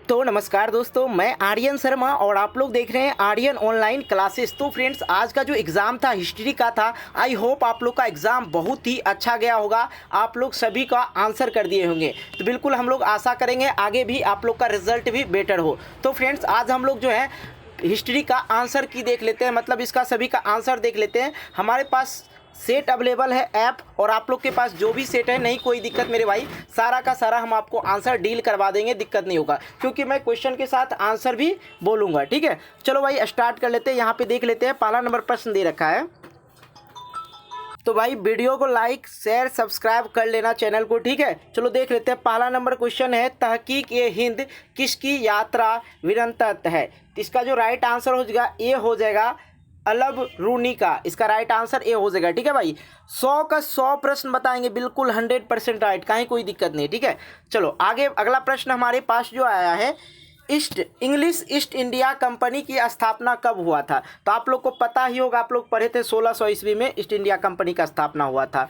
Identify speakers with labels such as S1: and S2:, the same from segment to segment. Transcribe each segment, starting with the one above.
S1: तो नमस्कार दोस्तों, मैं आर्यन शर्मा और आप लोग देख रहे हैं आर्यन ऑनलाइन क्लासेस। तो फ्रेंड्स, आज का जो एग्ज़ाम था हिस्ट्री का था, आई होप आप लोग का एग्ज़ाम बहुत ही अच्छा गया होगा। आप लोग सभी का आंसर कर दिए होंगे, तो बिल्कुल हम लोग आशा करेंगे आगे भी आप लोग का रिजल्ट भी बेटर हो। तो फ्रेंड्स, आज हम लोग जो है हिस्ट्री का आंसर की देख लेते हैं, मतलब इसका सभी का आंसर देख लेते हैं। हमारे पास सेट अवेलेबल है ऐप, और आप लोग के पास जो भी सेट है, नहीं कोई दिक्कत मेरे भाई, सारा का सारा हम आपको आंसर डील करवा देंगे, दिक्कत नहीं होगा, क्योंकि मैं क्वेश्चन के साथ आंसर भी बोलूँगा। ठीक है, चलो भाई स्टार्ट कर लेते हैं। यहाँ पे देख लेते हैं, पहला नंबर प्रश्न दे रखा है। तो भाई वीडियो को लाइक शेयर सब्सक्राइब कर लेना चैनल को, ठीक है। चलो देख लेते हैं, पहला नंबर क्वेश्चन है, तहकीक ए हिंद किसकी यात्रा निरंतर है। तो इसका जो राइट आंसर हो जाएगा ए हो जाएगा अलब रूनी का। इसका राइट आंसर ए हो जाएगा, ठीक है भाई। 100 का 100 प्रश्न बताएंगे, बिल्कुल 100% राइट, कहीं कोई दिक्कत नहीं, ठीक है। चलो आगे, अगला प्रश्न हमारे पास जो आया है, इंग्लिश ईस्ट इंडिया कंपनी की स्थापना कब हुआ था। तो आप लोग को पता ही होगा, आप लोग पढ़े थे 1600 ईस्वी में ईस्ट इंडिया कंपनी का स्थापना हुआ था।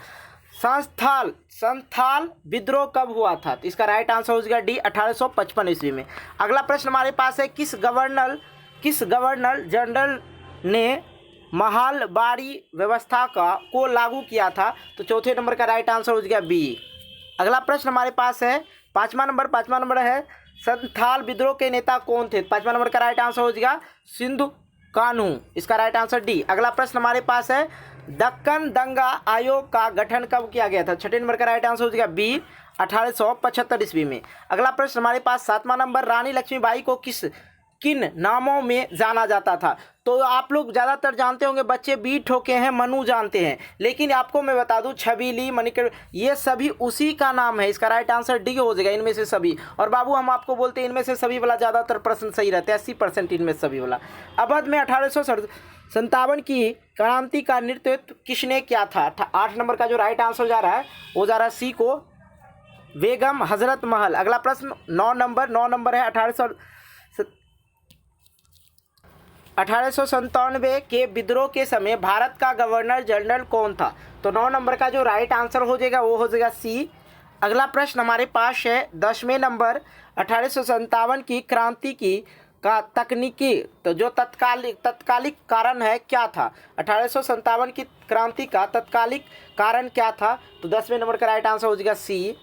S1: संथाल विद्रोह कब हुआ था। तो इसका राइट आंसर हो जाएगा डी 1855 ईस्वी में। अगला प्रश्न हमारे पास है, किस गवर्नर जनरल ने महालबारी व्यवस्था को लागू किया था। तो चौथे नंबर का राइट आंसर हो जाएगा बी। अगला प्रश्न हमारे पास है, पाँचवा नंबर है, संथाल विद्रोह के नेता कौन थे। पाँचवा नंबर का राइट आंसर हो जाएगा सिंधु कान्हू। इसका राइट आंसर डी। अगला प्रश्न हमारे पास है, दक्कन दंगा आयोग का गठन कब किया गया था। छठे नंबर का राइट आंसर हो जाएगा बी 1875 ईस्वी में। अगला प्रश्न हमारे पास सातवां नंबर, रानी लक्ष्मीबाई को किन नामों में जाना जाता था। तो आप लोग ज़्यादातर जानते होंगे, बच्चे बी ठोके हैं, मनु जानते हैं, लेकिन आपको मैं बता दूं, छबीली, मणिकर, ये सभी उसी का नाम है। इसका राइट आंसर डी हो जाएगा, इनमें से सभी। और बाबू हम आपको बोलते हैं, इनमें से सभी वाला ज़्यादातर प्रश्न सही रहते हैं, 80% इनमें से सभी वाला। अवध में 1857 की क्रांति का नेतृत्व किसने किया था। 8 नंबर का जो राइट आंसर जा रहा है वो जा रहा है सी को, बेगम हजरत महल। अगला प्रश्न 9 नंबर है, 1897 के विद्रोह के समय भारत का गवर्नर जनरल कौन था। तो 9 नंबर का जो राइट आंसर हो जाएगा वो हो जाएगा सी। अगला प्रश्न हमारे पास है 10वें नंबर, 1857 की क्रांति का तकनीकी, तो जो तत्कालिक कारण है क्या था। 1857 की क्रांति का तत्कालिक कारण क्या था। तो 10वें नंबर का राइट आंसर हो जाएगा सी।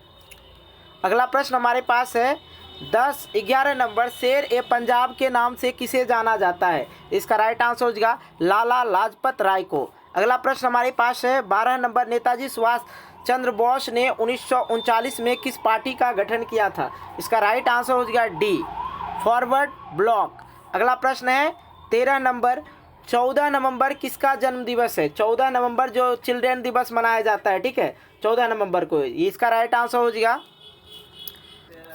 S1: अगला प्रश्न हमारे पास है 11 नंबर, शेर ए पंजाब के नाम से किसे जाना जाता है। इसका राइट आंसर हो जाएगा लाला लाजपत राय को। अगला प्रश्न हमारे पास है 12 नंबर, नेताजी सुभाष चंद्र बोस ने 1939 में किस पार्टी का गठन किया था। इसका राइट आंसर हो जाएगा डी, फॉरवर्ड ब्लॉक। अगला प्रश्न है 13 नंबर, 14 नवंबर किसका जन्म दिवस है। 14 नवंबर जो चिल्ड्रन दिवस मनाया जाता है, ठीक है, 14 नवंबर को। इसका राइट आंसर हो जाएगा,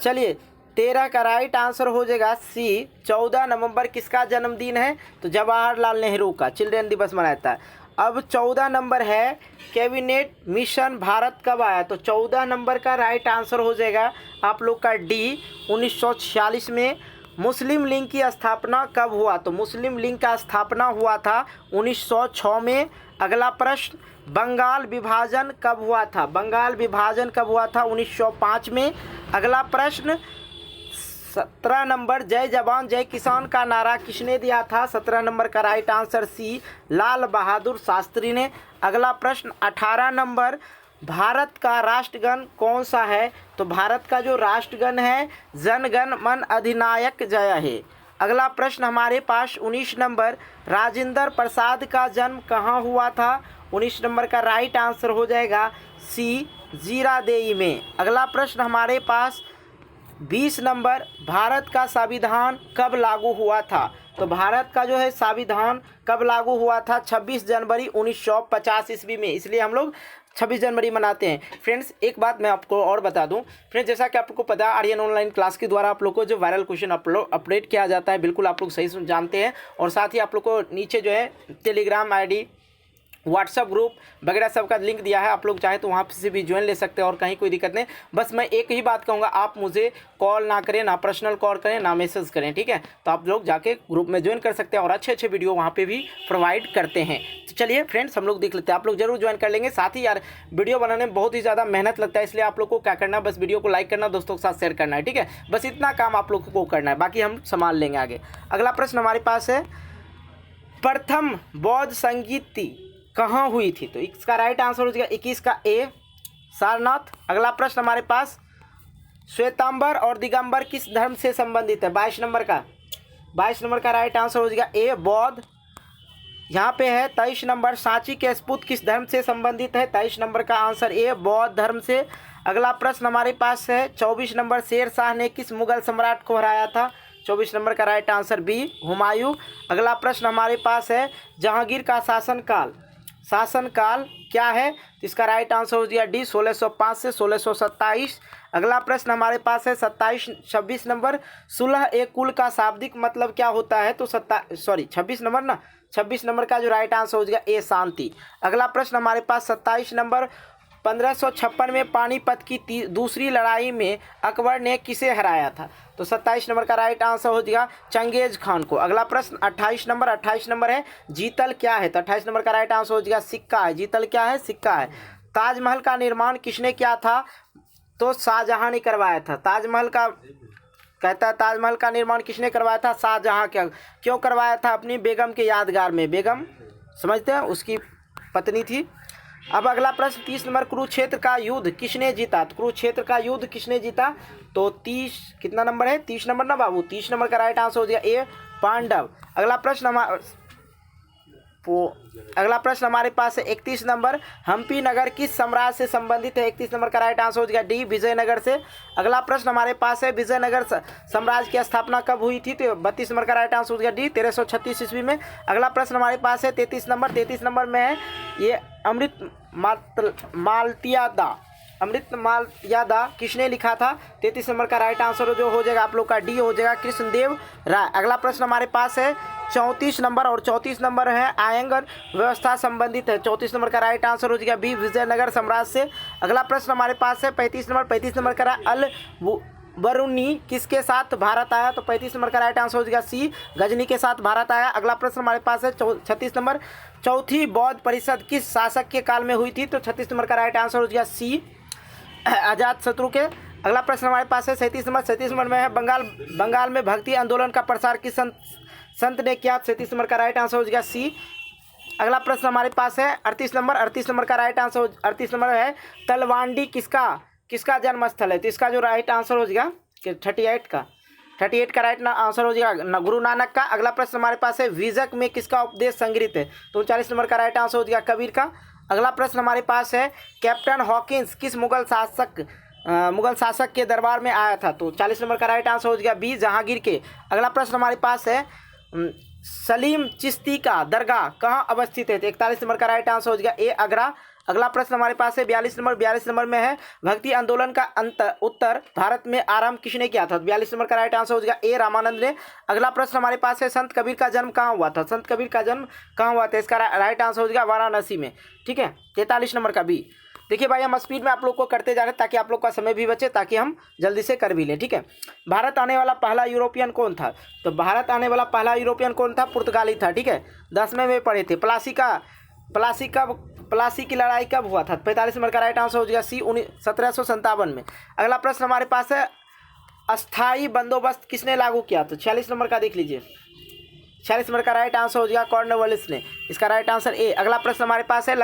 S1: चलिए 13 का राइट आंसर हो जाएगा सी। 14 नवंबर किसका जन्मदिन है। तो जवाहरलाल नेहरू का चिल्ड्रन दिवस मनाया जाता है। अब 14 नंबर है, कैबिनेट मिशन भारत कब आया। तो 14 नंबर का राइट आंसर हो जाएगा आप लोग का डी, 1946 में। मुस्लिम लीग की स्थापना कब हुआ। तो मुस्लिम लीग का स्थापना हुआ था 1906 में। अगला प्रश्न, बंगाल विभाजन कब हुआ था। बंगाल विभाजन कब हुआ था, 1905 में। अगला प्रश्न 17 नंबर, जय जवान जय किसान का नारा किसने दिया था। 17 नंबर का right answer C, Lal Bahadur Shastri ने। अगला प्रश्न 18 नंबर, भारत का राष्ट्रगान कौन सा है। तो भारत का जो राष्ट्रगान है जन गण मन अधिनायक जय है। अगला प्रश्न हमारे पास 19 नंबर, राजेंद्र प्रसाद का जन्म कहाँ हुआ था। 19 नंबर का राइट आंसर हो जाएगा सी, जीरादेई में। अगला प्रश्न हमारे पास 20 नंबर, भारत का संविधान कब लागू हुआ था। तो भारत का जो है संविधान कब लागू हुआ था, 26 जनवरी 1950 ईस्वी में, इसलिए हम लोग 26 जनवरी मनाते हैं। फ्रेंड्स, एक बात मैं आपको और बता दूं, फ्रेंड्स जैसा कि आपको पता है आर्यन ऑनलाइन क्लास के द्वारा आप लोग को जो वायरल क्वेश्चन अपडेट किया जाता है, बिल्कुल आप लोग सही जानते हैं। और साथ ही आप लोग को नीचे जो है टेलीग्राम ID व्हाट्सअप ग्रुप वगैरह सब का लिंक दिया है, आप लोग चाहे तो वहाँ से भी ज्वाइन ले सकते हैं और कहीं कोई दिक्कत नहीं। बस मैं एक ही बात कहूँगा, आप मुझे कॉल ना करें, ना पर्सनल कॉल करें, ना मैसेज करें, ठीक है। तो आप लोग जाके ग्रुप में ज्वाइन कर सकते हैं और अच्छे अच्छे वीडियो वहाँ पे भी प्रोवाइड करते हैं। तो चलिए फ्रेंड्स, हम लोग देख लेते हैं, आप लोग जरूर ज्वाइन कर लेंगे। साथ ही यार वीडियो बनाने में बहुत ही ज़्यादा मेहनत लगता है, इसलिए आप लोग को क्या करना है, बस वीडियो को लाइक करना, दोस्तों के साथ शेयर करना है, ठीक है। बस इतना काम आप लोग को करना है, बाकी हम संभाल लेंगे आगे। अगला प्रश्न हमारे पास है, प्रथम बौद्ध संगीति कहाँ हुई थी? तो इसका राइट आंसर हो जाएगा 21 का ए, सारनाथ। अगला प्रश्न हमारे पास, श्वेतांबर और दिगंबर किस धर्म से संबंधित है? 22 नंबर का राइट आंसर हो जाएगा ए, बौद्ध। यहाँ पे है 23 नंबर, सांची के स्पुत किस धर्म से संबंधित है? 23 नंबर का आंसर ए, बौद्ध धर्म से। अगला प्रश्न हमारे पास है 24 नंबर, शेर शाह ने किस मुगल सम्राट को हराया था? 24 नंबर का राइट आंसर बी, हुमायूं। अगला प्रश्न हमारे पास है, जहांगीर का शासनकाल क्या है? तो इसका राइट आंसर हो गया डी, 1605 से 1627। अगला प्रश्न हमारे पास है 26 नंबर, सुलह ए कुल का शाब्दिक मतलब क्या होता है? तो 26 नंबर का जो राइट आंसर हो जाएगा ए, शांति। अगला प्रश्न हमारे पास 27 नंबर, 1556 में पानीपत की दूसरी लड़ाई में अकबर ने किसे हराया था? तो 27 नंबर का राइट आंसर हो जाएगा चंगेज खान को। अगला प्रश्न 28 नंबर है, जीतल क्या है? तो 28 नंबर का राइट आंसर हो जाएगा सिक्का है। जीतल क्या है? सिक्का है। ताजमहल का निर्माण किसने किया था? तो शाहजहां ने करवाया था। ताजमहल का निर्माण किसने करवाया था? शाहजहां। क्यों करवाया था? अपनी बेगम के यादगार में। बेगम समझते हैं, उसकी पत्नी थी। अब अगला प्रश्न 30 नंबर, कुरुक्षेत्र का युद्ध किसने जीता? तो कुरुक्षेत्र का युद्ध किसने जीता? तो 30 कितना नंबर है? 30 नंबर ना बाबू, 30 नंबर का राइट आंसर हो गया ए, पांडव। अगला प्रश्न हमारे पास है 31 नंबर, हम्पी नगर किस साम्राज्य से संबंधित है? 31 नंबर का राइट आंसर हो गया डी, विजयनगर से। अगला प्रश्न हमारे पास है, विजयनगर साम्राज्य की स्थापना कब हुई थी? तो 32 नंबर का राइट आंसर हो गया डी, 1336 ईस्वी में। अगला प्रश्न हमारे पास है 33 नंबर में है ये, अमृत मालयादा किसने लिखा था? 33 नंबर का राइट आंसर जो हो जाएगा आप लोग का डी हो जाएगा, कृष्णदेव राय। अगला प्रश्न हमारे पास है 34 नंबर, और 34 नंबर है आयंगर व्यवस्था संबंधित है। 34 नंबर का राइट आंसर हो जाएगा बी, विजयनगर साम्राज्य से। अगला प्रश्न हमारे पास है 35 नंबर का अल बरूनी किसके साथ भारत आया? तो 35 नंबर का राइट आंसर हो जाएगा सी, गजनी के साथ भारत आया। अगला प्रश्न हमारे पास है 36 नंबर, चौथी बौद्ध परिषद किस शासक के काल में हुई थी? तो 36 नंबर का राइट आंसर हो जाएगा सी, अजात शत्रु के। अगला प्रश्न हमारे पास है 37 नंबर में है, बंगाल में भक्ति आंदोलन का प्रसार किस संत ने किया? 37 नंबर का राइट आंसर हो जाएगा सी। अगला प्रश्न हमारे पास है 38 नंबर का राइट आंसर 38 नंबर है, तलवांडी किसका जन्म स्थल है? तो इसका जो राइट आंसर हो जाएगा 38 का राइट आंसर हो जाएगा गुरु नानक का। अगला प्रश्न हमारे पास है, विजक में किसका उपदेश संग्रहित है? तो 39 नंबर का राइट आंसर हो जाएगा कबीर का। अगला प्रश्न हमारे पास है, कैप्टन हॉकिंस किस मुगल शासक के दरबार में आया था? तो 40 नंबर का राइट आंसर हो जाएगा बी, जहांगीर के। अगला प्रश्न हमारे पास है, सलीम चिश्ती का दरगाह कहाँ अवस्थित है? तो 41 नंबर का राइट आंसर हो जाएगा ए, आगरा। अगला प्रश्न हमारे पास है 42 नंबर में है, भक्ति आंदोलन का उत्तर भारत में आरंभ किसने किया था? 42 नंबर का राइट आंसर हो जाएगा ए, रामानंद ने। अगला प्रश्न हमारे पास है, संत कबीर का जन्म कहाँ हुआ था? संत कबीर का जन्म कहाँ हुआ था? इसका राइट आंसर हो जाएगा वाराणसी में, ठीक है। 43 नंबर का बी। देखिए भाई, हम स्पीड में आप लोग को करते जा रहे हैं ताकि आप लोग का समय भी बचे, ताकि हम जल्दी से कर भी लें, ठीक है। भारत आने वाला पहला यूरोपियन कौन था? तो भारत आने वाला पहला यूरोपियन कौन था? पुर्तगाली था, ठीक है। 10वें में पढ़े थे। प्लासी की लड़ाई कब हुआ था? 45 नंबर का राइट आंसर हो जाएगा सी, 1757 में। अगला प्रश्न हमारे पास है, अस्थाई बंदोबस्त किसने लागू किया? तो 46 नंबर का देख लीजिए, 46 नंबर का राइट आंसर हो जाएगा कॉर्नवालिस ने। इसका राइट आंसर ए। अगला प्रश्न हमारे पास है,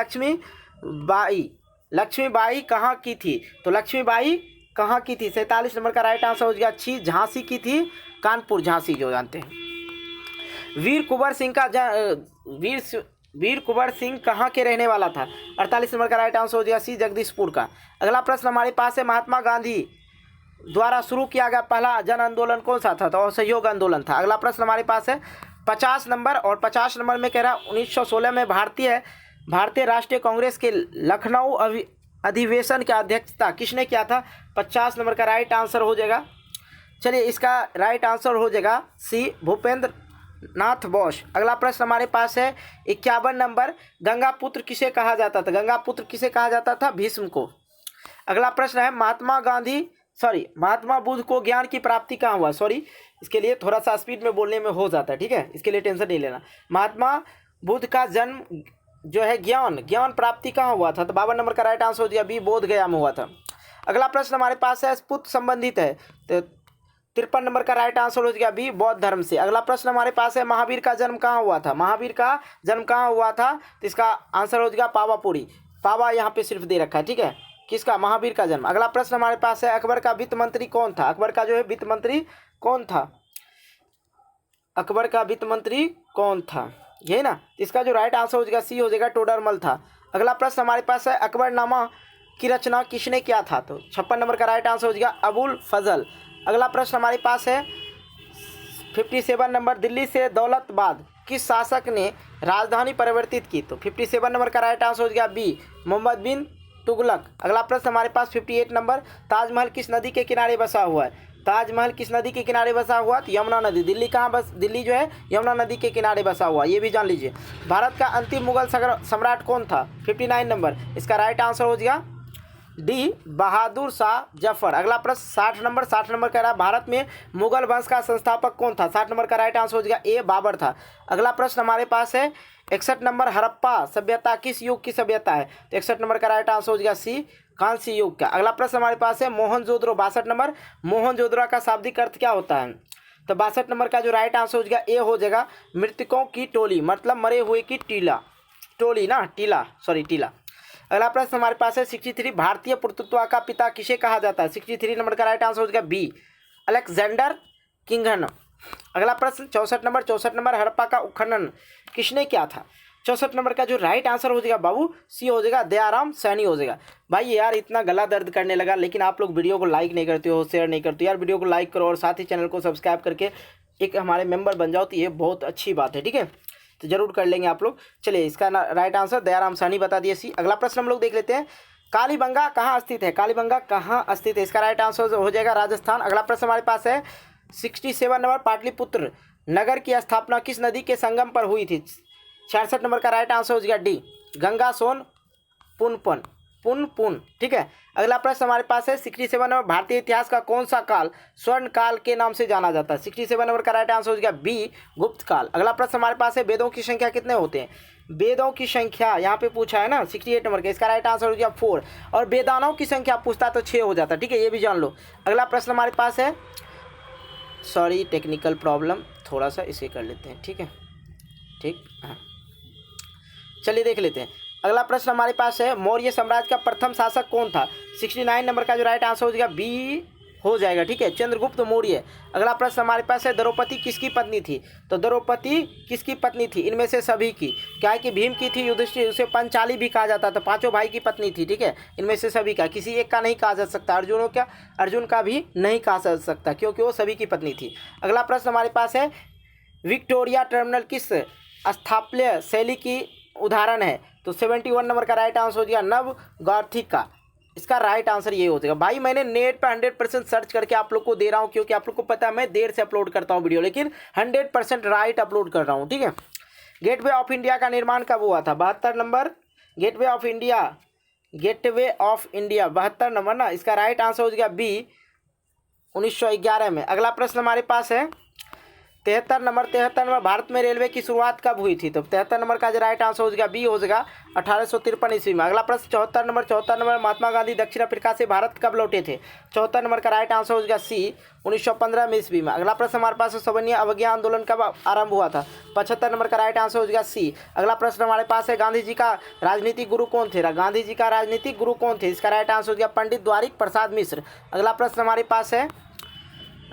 S1: लक्ष्मीबाई कहाँ की थी? तो लक्ष्मीबाई कहाँ की थी? 47 नंबर का राइट आंसर हो जाएगा छी, झांसी की थी, कानपुर झांसी जो जानते हैं। वीर कुंवर सिंह कहाँ के रहने वाला था? 48 नंबर का राइट आंसर हो जाएगा सी, जगदीशपुर का। अगला प्रश्न हमारे पास है, महात्मा गांधी द्वारा शुरू किया गया पहला जन आंदोलन कौन सा था? तो असहयोग आंदोलन था। अगला प्रश्न हमारे पास है 50 नंबर, और 50 नंबर में कह रहा 1916 में भारतीय राष्ट्रीय कांग्रेस के लखनऊ अधिवेशन की अध्यक्षता किसने किया था? 50 नंबर का राइट आंसर हो जाएगा, चलिए इसका राइट आंसर हो जाएगा सी, भूपेंद्र नाथ बोस। अगला प्रश्न हमारे पास है 51 नंबर, गंगा पुत्र किसे कहा जाता था? गंगा पुत्र किसे कहा जाता था? भीष्म को। अगला प्रश्न है महात्मा बुद्ध को ज्ञान की प्राप्ति कहाँ हुआ? सॉरी, इसके लिए थोड़ा सा स्पीड में बोलने में हो जाता है, ठीक है, इसके लिए टेंशन नहीं लेना। महात्मा बुद्ध का जन्म जो है ज्ञान प्राप्ति कहाँ हुआ था? तो 52 नंबर का राइट आंसर हो गया बी, बोध गया में हुआ था। अगला प्रश्न हमारे पास है स्पुत संबंधित है, तो 53 नंबर का राइट आंसर हो गया बी, बौद्ध धर्म से। अगला प्रश्न हमारे पास है महावीर का जन्म कहाँ हुआ था? महावीर का जन्म कहाँ हुआ था? तो इसका आंसर हो गया पावापुरी। पावा यहाँ पे सिर्फ दे रखा है, ठीक है, किसका? महावीर का जन्म। अगला प्रश्न हमारे पास है अकबर का वित्त मंत्री कौन था? अकबर का जो है वित्त मंत्री कौन था? अकबर का वित्त मंत्री कौन था? यही ना, इसका जो राइट आंसर हो जाएगा सी हो जाएगा, टोडरमल था। अगला प्रश्न हमारे पास है अकबरनामा की रचना किसने किया था? तो 56 नंबर का राइट आंसर हो जाएगा अबुल फजल। अगला प्रश्न हमारे पास है 57 नंबर, दिल्ली से दौलताबाद किस शासक ने राजधानी परिवर्तित की? तो 57 नंबर का राइट आंसर हो जाएगा बी, मोहम्मद बिन तुगलक। अगला प्रश्न हमारे पास 58 नंबर, ताजमहल किस नदी के किनारे बसा हुआ है? ताजमहल किस नदी के किनारे बसा हुआ? तो यमुना नदी। दिल्ली कहाँ दिल्ली जो है यमुना नदी के किनारे बसा हुआ, ये भी जान लीजिए। भारत का अंतिम मुगल सम्राट कौन था? 59 नंबर, इसका राइट आंसर हो जाएगा डी, बहादुर शाह जफर। अगला प्रश्न 60 नंबर कह रहा है भारत में मुगल वंश का संस्थापक कौन था? 60 नंबर का राइट आंसर हो जाएगा ए, बाबर था। अगला प्रश्न हमारे पास है 61 नंबर, हड़प्पा सभ्यता किस युग की सभ्यता है? तो 61 नंबर का राइट आंसर हो जाएगा सी, कांस्य युग का। अगला प्रश्न हमारे पास है मोहनजोदड़ो, 62 नंबर, मोहनजोदड़ो का शाब्दिक अर्थ क्या होता है? तो 62 नंबर का जो राइट आंसर हो जाएगा ए हो जाएगा, मृतकों की टोली, मतलब मरे हुए की टीला, टोली ना, टीला, सॉरी टीला। अगला प्रश्न हमारे पास है 63, भारतीय पुरातत्व का पिता किसे कहा जाता है? 63 नंबर का राइट आंसर हो जाएगा बी, अलेक्जेंडर किंगन। अगला प्रश्न 64 नंबर, हड़प्पा का उत्खनन किसने किया था? 64 नंबर का जो राइट आंसर हो जाएगा बाबू सी हो जाएगा, दयाराम सैनी हो जाएगा। भाई यार इतना गला दर्द करने लगा, लेकिन आप लोग वीडियो को लाइक नहीं करते हो, शेयर नहीं करते हो यार। वीडियो को लाइक करो और साथ ही चैनल को सब्सक्राइब करके एक हमारे मेंबर बन जाओ, तो ये बहुत अच्छी बात है, ठीक है, तो जरूर कर लेंगे आप लोग। चलिए इसका राइट आंसर दयाराम सैनी बता दिए सी। अगला प्रश्न हम लोग देख लेते हैं, कालीबंगा कहाँ स्थित है? कालीबंगा कहाँ स्थित है? इसका राइट आंसर हो जाएगा राजस्थान। अगला प्रश्न हमारे पास है 67 नंबर, पाटलिपुत्र नगर की स्थापना किस नदी के संगम पर हुई थी? 66 नंबर का राइट आंसर हो जाएगा डी, गंगा सोन पुन, ठीक है। अगला प्रश्न हमारे पास है 67 नंबर, भारतीय इतिहास का कौन सा काल स्वर्ण काल के नाम से जाना जाता है? 67 नंबर का राइट आंसर हो जाएगा बी, गुप्त काल। अगला प्रश्न हमारे पास है वेदों की संख्या कितने होते हैं? वेदों की संख्या यहाँ पे पूछा है ना 68 नंबर का, इसका राइट आंसर हो गया 4, और वेदानों की संख्या पूछता तो 6 हो जाता, ठीक है, ये भी जान लो। अगला प्रश्न हमारे पास है, सॉरी टेक्निकल प्रॉब्लम, थोड़ा सा इसे कर लेते हैं, ठीक है, ठीक, हाँ चलिए देख लेते हैं। अगला प्रश्न हमारे पास है मौर्य साम्राज्य का प्रथम शासक कौन था? 69 नंबर का जो राइट आंसर हो जाएगा बी हो जाएगा, ठीक है, चंद्रगुप्त मौर्य। अगला प्रश्न हमारे पास है द्रौपदी किसकी पत्नी थी? तो द्रौपदी किसकी पत्नी थी? इनमें से सभी की, क्या है कि भीम की थी, युधिष्ठिर, उसे पंचाली भी कहा जाता था, पांचों भाई की पत्नी थी, ठीक है, इनमें से सभी का, किसी एक का नहीं कहा जा सकता, अर्जुन का भी नहीं कहा जा सकता, क्योंकि वो सभी की पत्नी थी। अगला प्रश्न हमारे पास है विक्टोरिया टर्मिनल किस स्थापत्य शैली की उदाहरण है? तो 71 नंबर का राइट आंसर हो जाएगा नव गॉथिक का, इसका राइट आंसर ये हो जाएगा। भाई मैंने नेट पर 100% सर्च करके आप लोग को दे रहा हूँ, क्योंकि आप लोग को पता है मैं देर से अपलोड करता हूँ वीडियो, लेकिन 100% राइट अपलोड कर रहा हूँ, ठीक है। गेटवे ऑफ इंडिया का निर्माण कब हुआ था? 72 number, gateway of India 72 number ना, इसका राइट आंसर हो जाएगा बी, 1911 में। अगला प्रश्न हमारे पास है 73 नंबर, भारत में रेलवे की शुरुआत कब हुई थी? तो 73 नंबर का जो राइट आंसर हो जाएगा बी हो जाएगा 1853 ईस्वी में। अगला प्रश्न 74 नंबर, महात्मा गांधी दक्षिण अफ्रीका से भारत कब लौटे थे? 74 नंबर का राइट आंसर हो जाएगा सी, 1915 में ईस्वी में। अगला प्रश्न हमारे पास सवर्णीय अवज्ञा आंदोलन कब आरंभ हुआ था? 75 नंबर का राइट आंसर हो जाएगा सी। अगला प्रश्न हमारे पास है गांधी जी का राजनीतिक गुरु कौन थे? गांधी जी का राजनीतिक गुरु कौन थे? इसका राइट आंसर हो जाएगा पंडित द्वारिक प्रसाद मिश्र। अगला प्रश्न हमारे पास है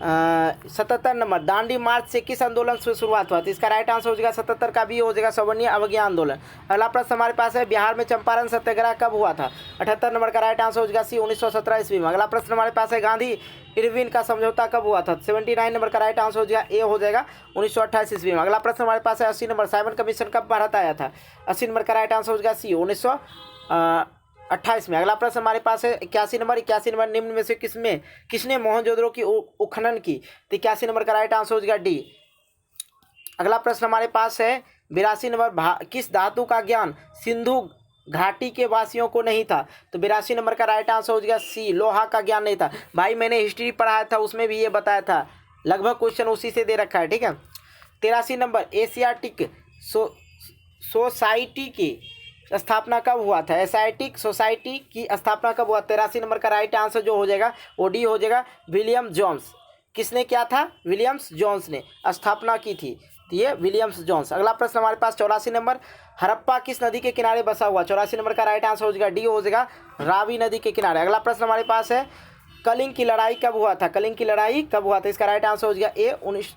S1: 77 नंबर, दांडी मार्च से किस आंदोलन से शुरुआत हुआ? तो इसका राइट आंसर हो जाएगा 77 का भी हो जाएगा सवर्णीय अवज्ञा आंदोलन। अगला प्रश्न हमारे पास है बिहार में चंपारण सत्याग्रह कब हुआ था? 78 नंबर का राइट आंसर हो जाएगा सी, 1917 ईस्वी में। अगला प्रश्न हमारे पास है गांधी इरविन का समझौता कब हुआ था? 79 नंबर का राइट आंसर हो जाएगा ए हो जाएगा 1928 ईस्वी में। अगला प्रश्न हमारे पास है 80 नंबर, साइमन कमीशन कब भारत आया था? 80 नंबर का राइट आंसर हो जाएगा सी, 1928 में। अगला प्रश्न हमारे पास है 81 नंबर, निम्न में से किसने मोहनजोदड़ो की उत्खनन की? तो 81 नंबर का राइट आंसर हो जाएगा डी, अगला प्रश्न हमारे पास है 82 नंबर, किस धातु का ज्ञान सिंधु घाटी के वासियों को नहीं था? तो 82 नंबर का राइट आंसर हो जाएगा सी, लोहा का ज्ञान नहीं था। भाई मैंने हिस्ट्री पढ़ाया था, उसमें भी ये बताया था, लगभग क्वेश्चन उसी से दे रखा है, ठीक है। 83 नंबर, एशियाटिक सोसाइटी की स्थापना कब हुआ था? एशियाटिक सोसाइटी की स्थापना कब हुआ? 83 नंबर का राइट आंसर जो हो जाएगा वो डी हो जाएगा, विलियम जोन्स। किसने किया था? विलियम्स जोन्स ने स्थापना की थी, तो ये विलियम्स जोन्स। अगला प्रश्न हमारे पास 84 नंबर, हड़प्पा किस नदी के किनारे बसा हुआ? 84 नंबर का राइट आंसर हो जाएगा डी हो जाएगा, रावी नदी के किनारे। अगला प्रश्न हमारे पास है, कलिंग की लड़ाई कब हुआ था? कलिंग की लड़ाई कब हुआ था? इसका राइट आंसर हो जाएगा ए 19,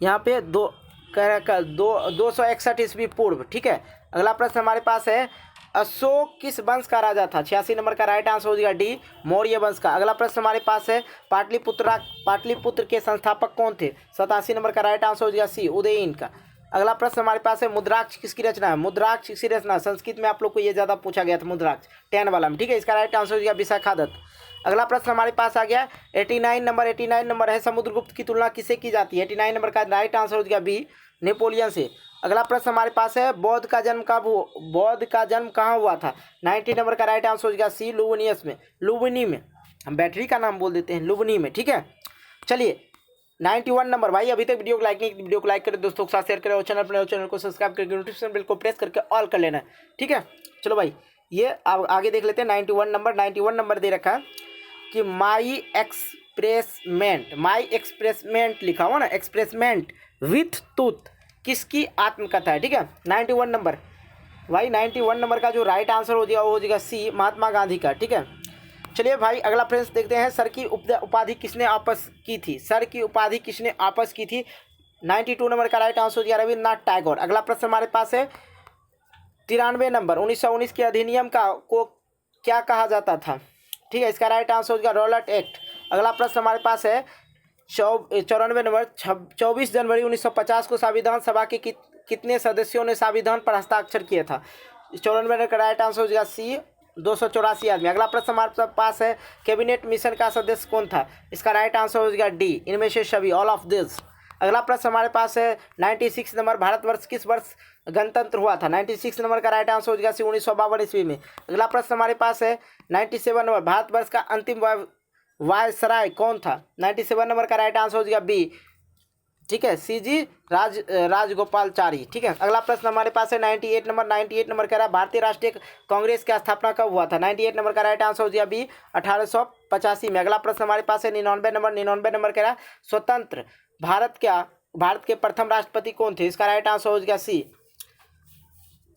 S1: यहाँ पे 261 ईस्वी पूर्व, ठीक है। अगला प्रश्न हमारे पास है, अशोक किस वंश का राजा था? 86 नंबर का राइट आंसर हो जाएगा डी, मौर्य वंश का। अगला प्रश्न हमारे पास है, पाटलिपुत्र के संस्थापक कौन थे? 87 नंबर का राइट आंसर हो जाएगा सी, उदयन का। अगला प्रश्न हमारे पास है, मुद्राक्ष किसकी रचना है? मुद्राक्ष किसकी रचना? संस्कृत में आप लोग को ये ज़्यादा पूछा गया था, मुद्राक्ष 10 वाला में, ठीक है। इसका राइट आंसर हो जाएगा विशाखादत्त। अगला प्रश्न हमारे पास आ गया 89 नंबर है, समुद्रगुप्त की तुलना किससे की जाती है? 89 नंबर का राइट आंसर हो जाएगा बी, नेपोलियन से। अगला प्रश्न हमारे पास है, बौद्ध का जन्म कहाँ हुआ था? 90 नंबर का राइट आंसर हो जाएगा सी, लुम्बिनी में, हम बैटरी का नाम बोल देते हैं, लुम्बिनी में, ठीक है। चलिए 91 नंबर, भाई अभी तक वीडियो को लाइक नहीं, वीडियो को लाइक करें, दोस्तों के साथ शेयर करें, और चैनल को सब्सक्राइब करके नोटिफिकेशन बेल को प्रेस करके ऑल कर लेना है, ठीक है। चलो भाई ये आगे देख लेते हैं। 91 नंबर दे रखा है कि माई एक्सप्रेसमेंट लिखा हुआ ना, एक्सप्रेसमेंट विथ टूथ किसकी आत्मकथा है? ठीक है। 91 नंबर, भाई 91 नंबर का जो राइट आंसर हो जाएगा वो हो जाएगा सी, महात्मा गांधी का, ठीक है। चलिए भाई अगला प्रश्न देखते हैं, सर की उपाधि किसने आपस की थी? सर की उपाधि किसने आपस की थी? 92 नंबर का राइट आंसर हो जाएगा रविन्द्रनाथ टैगोर। अगला प्रश्न हमारे पास है 93 नंबर, 1919 के अधिनियम को क्या कहा जाता था? ठीक है, इसका राइट आंसर हो जाएगा रॉलेट एक्ट। अगला प्रश्न हमारे पास है 94 नंबर, 24 जनवरी 1950 को संविधान सभा के कितने सदस्यों ने संविधान पर हस्ताक्षर किया था? 94 नंबर का राइट आंसर हो जाएगा सी, 284 आदमी। अगला प्रश्न हमारे पास है कैबिनेट मिशन का सदस्य कौन था? इसका राइट आंसर हो जाएगा डी, इनमें से सभी, ऑल ऑफ दिस। अगला प्रश्न हमारे पास है 96 नंबर, भारतवर्ष किस वर्ष गणतंत्र हुआ था? 96 नंबर का राइट आंसर हो जाएगा सी, 1952 ईस्वी में। अगला प्रश्न हमारे पास है 97 नंबर, भारतवर्ष का अंतिम वायसराय कौन था? 97 नंबर का राइट आंसर हो जाएगा बी, ठीक है, सी जी राजगोपालचारी, ठीक है। अगला प्रश्न हमारे पास है 98 नंबर कह रहा है भारतीय राष्ट्रीय कांग्रेस की स्थापना कब हुआ था? 98 नंबर का राइट आंसर हो जाएगा बी, 1885 में। अगला प्रश्न हमारे पास है 99 नंबर कह रहा है स्वतंत्र भारत के प्रथम राष्ट्रपति कौन थे? इसका राइट आंसर हो जाएगा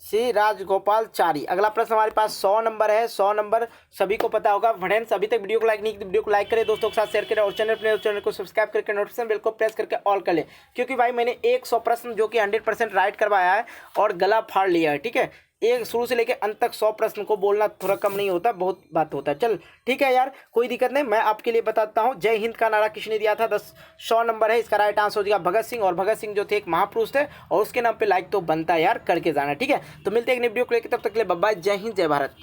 S1: सी राजगोपालचारी। अगला प्रश्न हमारे पास 100 नंबर है, 100 नंबर सभी को पता होगा। फ्रेंड्स अभी तक वीडियो को लाइक नहीं किया, वीडियो को लाइक करें, दोस्तों के साथ शेयर करें, और चैनल को सब्सक्राइब करके नोटिफिकेशन बेल को प्रेस करके ऑल कर ले, क्योंकि भाई मैंने 100 प्रश्न जो कि 100% राइट करवाया है और गला फाड़ लिया है, ठीक है। एक शुरू से लेकर अंत तक 100 प्रश्न को बोलना थोड़ा कम नहीं होता, बहुत बात होता है। चल ठीक है यार, कोई दिक्कत नहीं, मैं आपके लिए बताता हूँ। जय हिंद का नारा किसने दिया था? 100 नंबर है, इसका राइट आंसर हो जाएगा भगत सिंह, और भगत सिंह जो थे एक महापुरुष थे, और उसके नाम पे लाइक तो बनता है यार, करके जाना, ठीक है। तो मिलते हैं एक नई वीडियो को लेकर, तब तक के लिए बाय बाय, जय हिंद जय भारत।